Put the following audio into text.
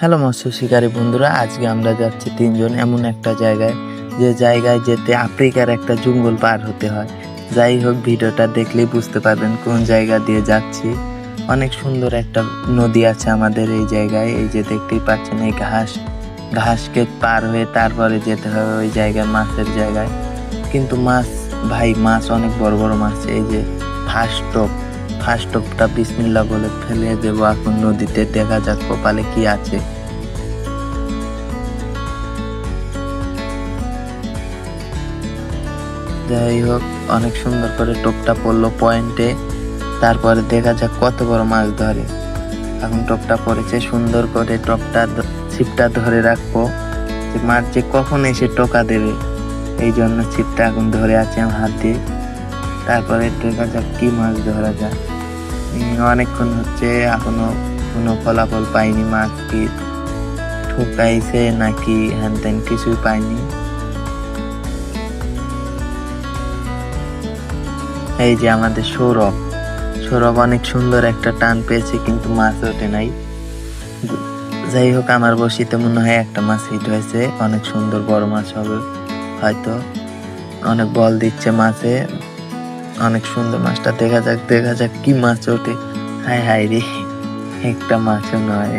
Hello মৎস্য শিকারী বন্ধুরা, আজকে আমরা যাচ্ছি তিনজন এমন একটা জায়গায়, যে জায়গায় যেতে আফ্রিকার একটা জঙ্গল পার হতে হয়। যাই হোক, ভিডিওটা দেখলেই বুঝতে পারবেন কোন জায়গা দিয়ে যাচ্ছি। অনেক সুন্দর একটা নদী আছে আমাদের এই জায়গায়। এই যে দেখতেই পাচ্ছেন, এই ঘাসকে পার হয়ে তারপরে যেতে হবে ওই জায়গায়, মাছের জায়গায়। কিন্তু মাছ অনেক বড় বড় মাছ। এই যে ফার্স্ট টপটা বিসমিল্লাহ বলে ফেলে দেবো এখন নদীতে, দেখা যাক কপালে কি আছে। যাই হোক, অনেক সুন্দর করে টোপটা পড়লো পয়েন্টে। তারপরে দেখা যাক কত বড় মাছ ধরে। এখন টোপটা পড়েছে, সুন্দর করে ছিপটা ধরে রাখবো, যে মাছ যে কখন এসে টোকা দেবে, এই জন্য ছিপটা এখন ধরে আছে আমার হাত দিয়ে। তারপরে দেখা যাক কি মাছ ধরা যায়। অনেকক্ষণ হচ্ছে, এখনো কোনো ফলাফল পাইনি। মাছ কি ঠুকাইছে নাকি হ্যান ত্যান কিছুই পাইনি। এই যে আমাদের সৌরভ অনেক সুন্দর একটা টান পেয়েছে, কিন্তু মাছ ওঠে নাই। যাই হোক, আমার বসিতে মনে হয় একটা মাছ হিট হয়েছে, অনেক সুন্দর বড় মাছ হবে হয়তো। অনেক বল দিচ্ছে মাছে, অনেক সুন্দর মাছটা। দেখা যাক কি মাছ ওঠে। হায় হায় রে, একটা মাছও নয়।